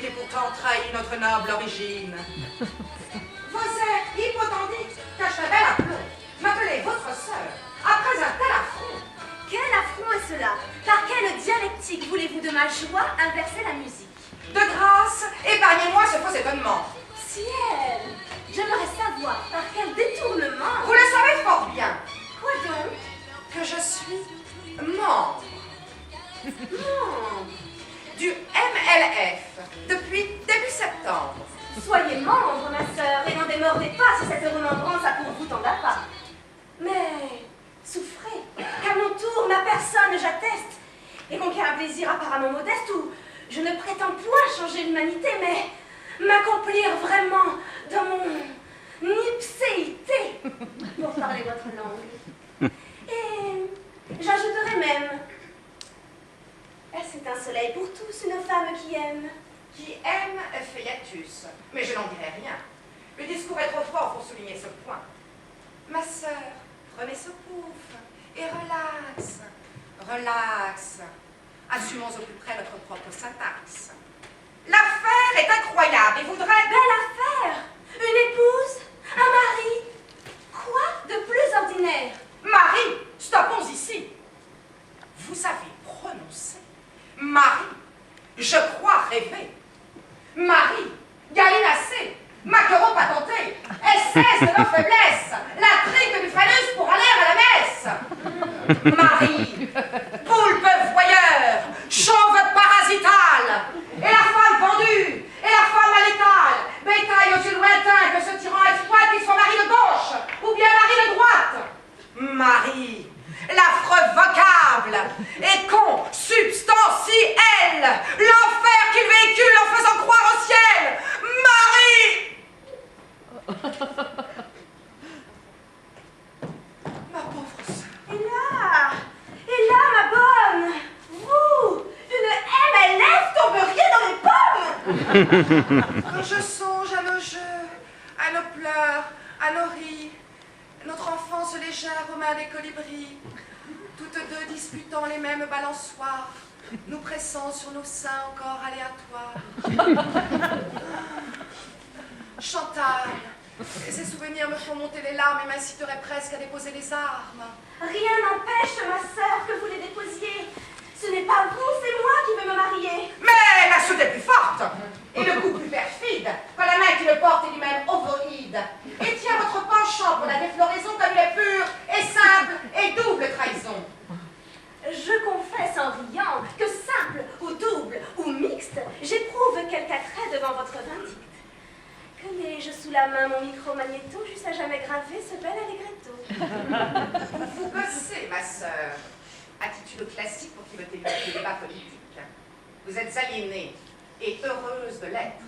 qui pourtant trahit notre noble origine. Vos airs hypotendiques cachent un bel aplomb. M'appeler votre sœur, après un tel affront. Quel affront est cela? Par quelle dialectique voulez-vous de ma joie inverser la musique? De grâce, épargnez-moi ce faux étonnement. Ciel! J'aimerais savoir par quel détournement... Vous le savez fort bien. Quoi donc? Que je suis membre. Membre? Du MLF, depuis début septembre. Soyez membre, ma sœur, et n'en démordez pas si cette remembrance a pour vous tant d'appât. Mais souffrez, qu'à mon tour, ma personne, j'atteste, et conquiert un plaisir apparemment modeste où je ne prétends point changer l'humanité, mais m'accomplir vraiment dans mon ipséité, pour parler votre langue. Et j'ajouterai même, c'est un soleil pour tous, une femme qui aime. Qui aime fait hiatus, mais je n'en dirai rien. Le discours est trop fort pour souligner ce point. Ma sœur, prenez ce pouf et relax. Relax. Assumons au plus près notre propre syntaxe. L'affaire est incroyable et voudrait... Belle affaire! Une épouse? Un mari? Quoi de plus ordinaire? Marie, stoppons ici. Vous avez prononcé Marie. Je crois rêver. Marie, gallinacée, maquereau patenté, SS de nos faiblesses, la trique du phallus pour aller à la messe. Marie, poulpe voyeur, chauve parasitale, et la femme pendue, et la femme à l'étal, bétail aux yeux lointains que ce tyran exploite, qu'il soit mari de gauche ou bien mari de droite. Marie, l'affreux vocable et consubstantiel, l'enfer qu'il véhicule en faisant croire au ciel. Marie! Ma pauvre sœur. Et là, ma bonne, vous, une MLF tomberiez dans les pommes. Quand je songe à nos jeux, à nos pleurs, à nos rires, notre enfance légère aux mains des colibris, toutes deux disputant les mêmes balançoires, nous pressant sur nos seins encore aléatoires. Chantal, ces souvenirs me font monter les larmes et m'inciteraient presque à déposer les armes. Rien n'empêche, ma sœur, que vous les déposiez. Ce n'est pas vous, c'est moi qui veux me marier. Mais la chute est plus forte, et le coup plus perfide, quand la main qui le porte est lui-même ovoïde, et tient votre penchant pour la défloraison comme il est pure et simple et double trahison. Je confesse en riant que simple ou double ou mixte, j'éprouve quelque attrait devant votre vindicte. Que n'ai-je sous la main mon micro-magnéto, j'eusse à jamais gravé ce bel allegretto. Vous bossez, ma sœur. Attitude classique pour piloter le débat politique. Vous êtes aliénée et heureuse de l'être.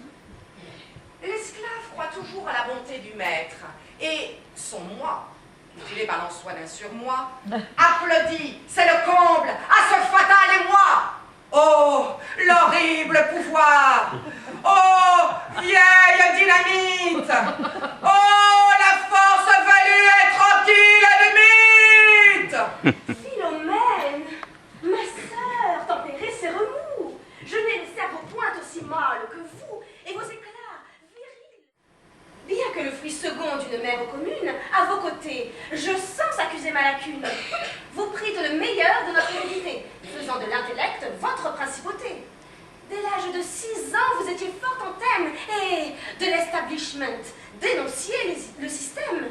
L'esclave croit toujours à la bonté du maître et son moi, mutilé par l'ensoin d'un surmoi, applaudit, c'est le comble, à ce fatal émoi. Oh, l'horrible pouvoir! Oh, vieille dynamite! Oh, la force value et tranquille admite! Philomène, ma sœur, tempérez ces remous. Je n'ai le cerveau point aussi mâle que vous, et vos éclats virils. Bien que le fruit second d'une mère commune, à vos côtés, je sens accuser ma lacune. Vous prîtes le meilleur de notre hérédité, faisant de l'intellect votre principauté. Dès l'âge de 6 ans, vous étiez fort en thème, et de l'establishment, dénonciez le système.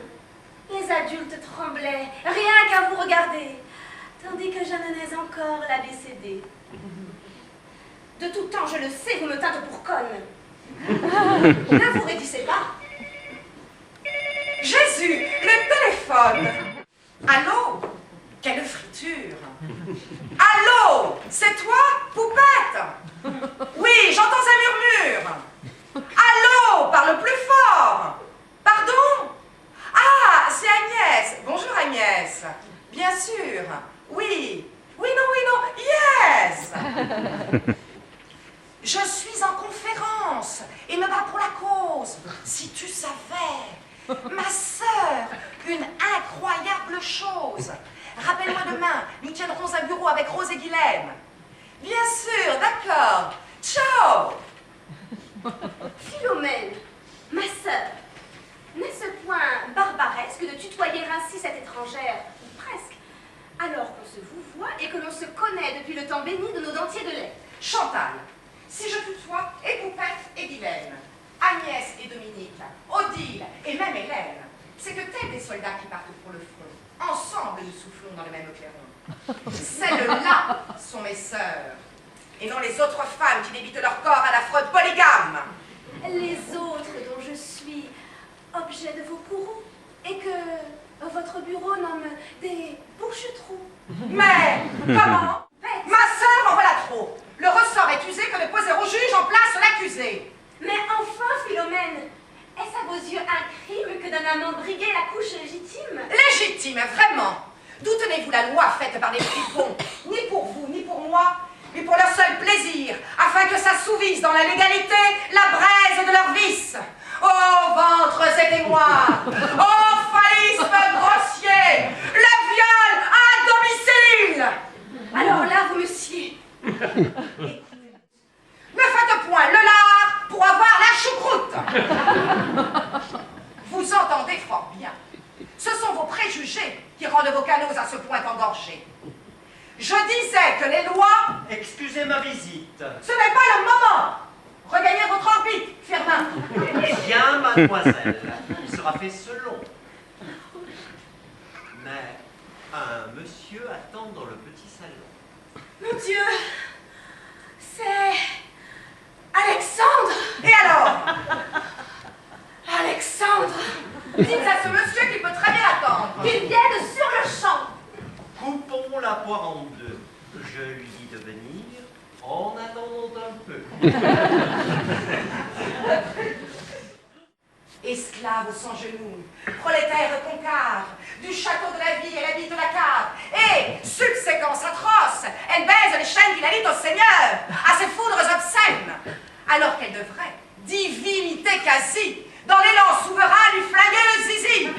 Les adultes tremblaient, rien qu'à vous regarder, tandis que je n'ai encore l'ABCD. De tout temps, je le sais, vous me teintes pour conne. Ne vous raidissez pas. Jésus, le téléphone! Allô? Quelle friture! Allô? C'est toi, poupette? Oui, j'entends un murmure. Allô? Parle plus fort. Pardon? Ah, c'est Agnès. Bonjour Agnès. Bien sûr. Oui. Oui, non, yes! Je suis en conférence et me bats pour la cause. Si tu savais, ma sœur, une incroyable chose. Rappelle-moi demain, nous tiendrons un bureau avec Rose et Guylaine. Bien sûr, d'accord. Ciao! Philomène, ma sœur, n'est-ce point barbaresque de tutoyer ainsi cette étrangère, ou presque, alors qu'on se vous voit et que l'on se connaît depuis le temps béni de nos dentiers de lait? Chantal, si je tutoie et Poupette et Guylaine, Agnès et Dominique, Odile et même Hélène, c'est que tels des soldats qui partent pour le front, ensemble nous soufflons dans le même clairon. Celles-là sont mes sœurs, et non les autres femmes qui débitent leur corps à l'affreux polygame. Les autres dont je suis objet de vos courroux, et que votre bureau nomme des bouche-trous. Mais comment? Ma sœur en voilà trop. Le ressort est usé que de poser au juge en place l'accusé. Mais enfin, Philomène, est-ce à vos yeux un crime que d'un amant briguer la couche légitime? Légitime, vraiment. D'où tenez-vous la loi faite par des fripons, ni pour vous, ni pour moi, mais pour leur seul plaisir, afin que s'assouvisse dans la légalité la braise de leur vice? Ô ventres et témoins, ô phallisme grossier, le viol à domicile! Alors là, vous me sciez. Ne faites point le lard pour avoir la choucroute. Vous entendez fort bien. Ce sont vos préjugés qui rendent vos canaux à ce point engorgés. Je disais que les lois... Excusez ma visite. Ce n'est pas le moment. Regagnez votre orbite, Firmin. Bien, mademoiselle. Il sera fait selon. Mais un monsieur attend dans le petit salon. Mon Dieu, c'est Alexandre. Et alors? Alexandre, Dites à ce monsieur qu'il peut très bien attendre. qu'il vienne sur le champ. Coupons la poire en deux. Je lui dis de venir en attendant un peu. Esclaves sans genoux, prolétaires concaves, du château de la vie elle habite la cave, et, subséquence atroce, elle baise les chaînes qu'il allie au Seigneur, à ses foudres obscènes, alors qu'elle devrait, divinité quasi, dans l'élan souverain lui flinguer le zizi.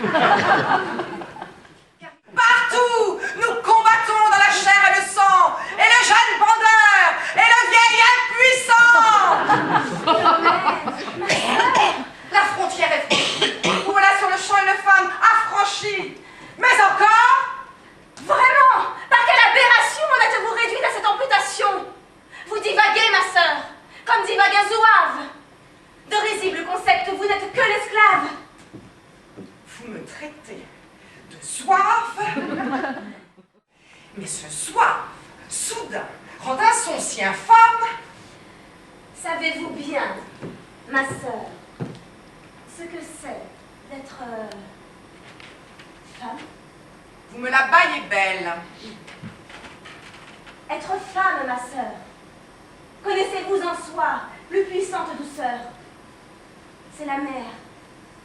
Partout, nous combattons dans la chair et le sang, et le jeune bandeur, et le vieil impuissant. La frontière est franchie. Voilà sur le champ une femme affranchie. Mais encore? Vraiment, par quelle aberration en êtes-vous réduite à cette amputation? Vous divaguez, ma sœur, comme divague un zouave. De risibles concepts, vous n'êtes que l'esclave. Vous me traitez de soif. Mais ce soif, soudain, rend un son si infâme. Savez-vous bien, ma sœur, ce que c'est d'être femme? Vous me la baillez belle. Être femme, ma sœur. Connaissez-vous en soi plus puissante douceur? C'est la mer,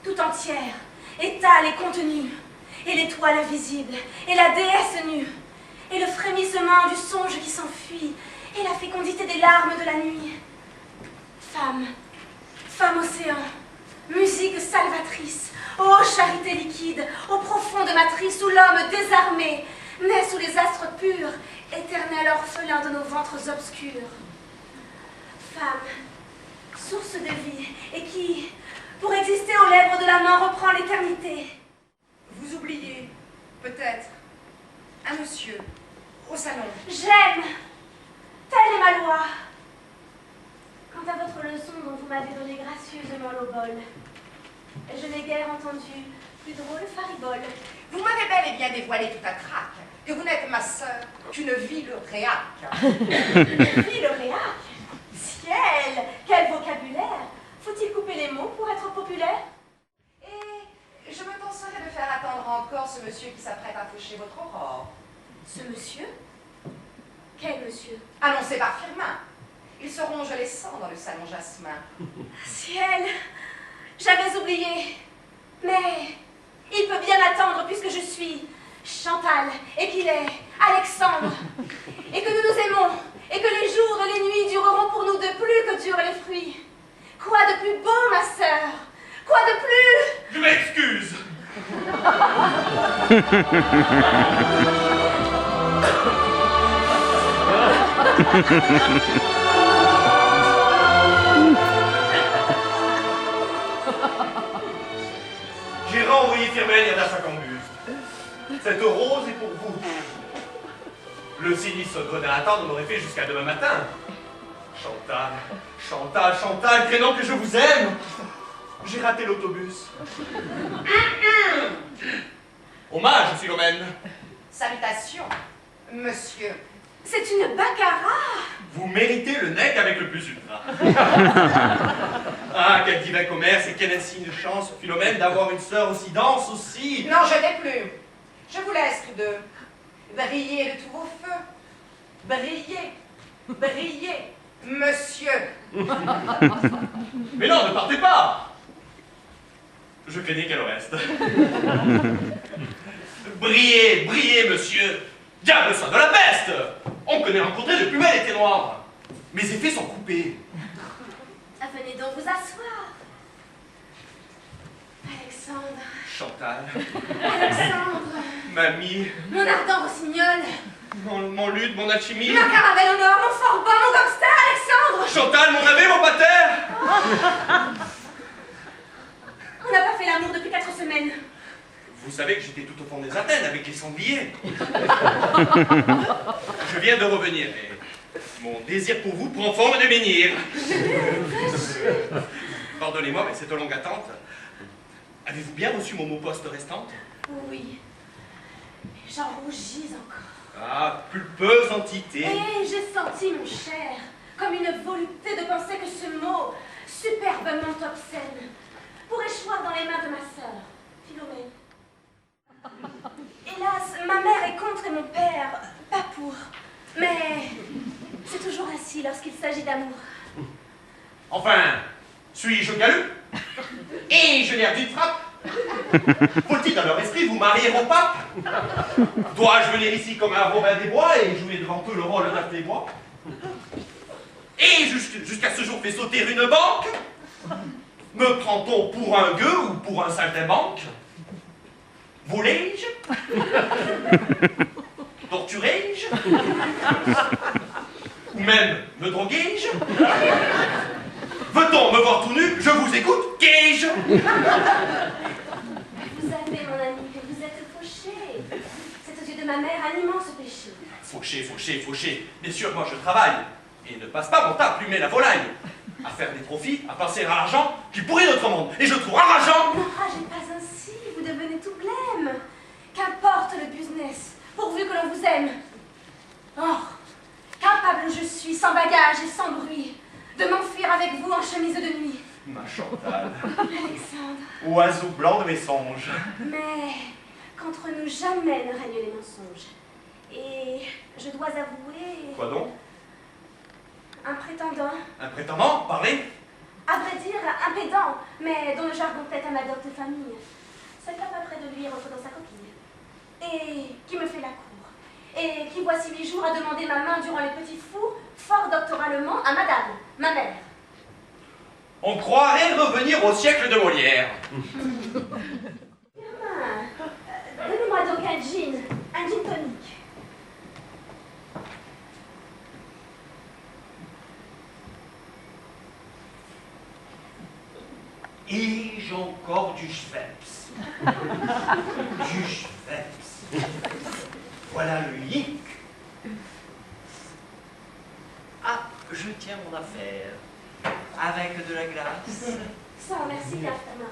tout entière, étale et contenue, et l'étoile invisible, et la déesse nue, et le frémissement du songe qui s'enfuit, et la fécondité des larmes de la nuit. Femme, femme océan, musique salvatrice, ô charité liquide, ô profonde matrice où l'homme désarmé naît sous les astres purs, éternel orphelin de nos ventres obscurs. Femme, source de vie, et qui, pour exister aux lèvres de la mort, reprend l'éternité. Vous oubliez, peut-être, un monsieur au salon. J'aime, telle est ma loi. Quant à votre leçon dont vous m'avez donné gracieusement l'obol, je n'ai guère entendu plus drôle faribole. Vous m'avez bel et bien dévoilé tout à craque que vous n'êtes ma sœur qu'une vile réac. Une fille lauréat? Ciel, quel vocabulaire! Faut-il couper les mots pour être populaire? Et je me tenterai de faire attendre encore ce monsieur qui s'apprête à faucher votre aurore. Ce monsieur? Quel monsieur? Annoncé par Firmin. Ils se ronge les sangs dans le salon Jasmin. Ciel, j'avais oublié. Mais il peut bien attendre puisque je suis Chantal et qu'il est Alexandre. Et que nous nous aimons et que les jours et les nuits dureront pour nous deux plus que durent les fruits. Quoi de plus beau, ma sœur? Quoi de plus? Je m'excuse. J'ai renvoyé Firmin et Ada Sacambus. Cette rose est pour vous. Le sinistre gredin attendre m'aurait fait jusqu'à demain matin. Chantal, Chantal, Chantal, créant que je vous aime. J'ai raté l'autobus. Hommage, Philomène. Salutations, monsieur. C'est une baccarat. Vous méritez le nec avec le plus ultra. Ah, quel divin commerce et quelle insigne chance, Philomène, d'avoir une sœur aussi dense, aussi... Non, je n'ai plus. Je vous laisse tous deux. Brillez de tous vos feux. Brillez, brillez, monsieur. Mais non, ne partez pas. Je craignais qu'elle reste. Brillez, brillez, monsieur. Diable saint de la peste. On connaît rencontrer le plus bel été noir. Mes effets sont coupés. Venez donc vous asseoir. Alexandre. Chantal, Alexandre. mamie, Mon ardent rossignol. mon luth, mon alchimie. Ma caravelle en or, mon forban, mon gangster, Alexandre. Chantal, mon ave, mon pater. On n'a pas fait l'amour depuis 4 semaines. Vous savez que j'étais tout au fond des Athènes avec les sangliers. Je viens de revenir et mon désir pour vous prend forme de menhir. Pardonnez-moi, mais cette longue attente. Avez-vous bien reçu mon mot poste restante? Oui. J'en rougis encore. Ah, pulpeuse entité. Et j'ai senti, mon cher, comme une volupté de penser que ce mot, superbement obscène, pourrait choir dans les mains de ma sœur, Philomène. Hélas, ma mère est contre et mon père, pas pour. Mais c'est toujours ainsi lorsqu'il s'agit d'amour. Enfin, suis-je galu? Et je l'air d'une frappe? Faut-il dans leur esprit vous marier au pape? Dois-je venir ici comme un Robin des Bois et jouer devant eux le rôle d'un des Bois? Et jusqu'à ce jour fait sauter une banque? Me prend-on pour un gueux ou pour un saltimbanque? Volais-je? Torturais-je? Ou même me droguais-je? Veut-on me voir tout nu? Je vous écoute, qu'ai-je? Vous avez, mon ami, que vous êtes fauché. C'est aux yeux de ma mère un immense péché. Fauché, fauché, fauché. Bien sûr, moi je travaille et ne passe pas mon temps à plumer la volaille, à faire des profits, à penser à l'argent qui pourrit notre monde. Et je trouve enrageant. N'enragez pas ainsi, vous devenez tout blême. Qu'importe le business, pourvu que l'on vous aime. Or, capable je suis, sans bagage et sans bruit, de m'enfuir avec vous en chemise de nuit. Ma Chantal, Alexandre. oiseau blanc de mes songes. Mais qu'entre nous jamais ne règnent les mensonges. Et je dois avouer... Quoi donc? Un prétendant. Un prétendant? Parlez? À vrai dire, un pédant, mais dont le jargon tête à ma docte famille. Seul pas près de lui rentre dans sa coquille. Et qui me fait la cour. Et qui voici 8 jours à demander ma main durant les petits fours, fort doctoralement, à madame, ma mère. On croirait revenir au siècle de Molière. Donnez-moi donc un gin tonic. Ai-je encore du Schweppes? Du Schweppes. Voilà le hic. Ah, je tiens mon affaire. Avec de la glace. Sans merci, Cartama.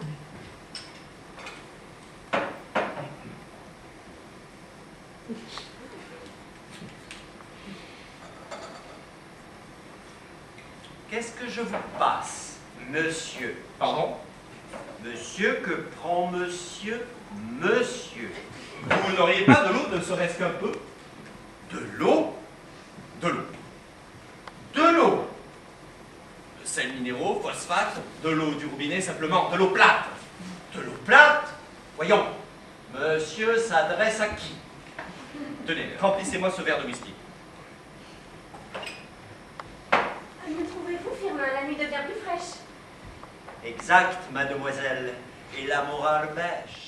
Qu'est-ce que je vous passe, monsieur? Pardon? Monsieur, que prend monsieur? Monsieur. Vous n'auriez pas de l'eau, ne serait-ce qu'un peu? De l'eau? De l'eau. De l'eau. De sels minéraux, phosphate, de l'eau du robinet, simplement, de l'eau plate. De l'eau plate? Voyons, monsieur s'adresse à qui? Tenez, remplissez-moi ce verre de whisky. Me trouvez-vous, Firmin, la nuit devient plus fraîche. Exact, mademoiselle, et la morale bêche.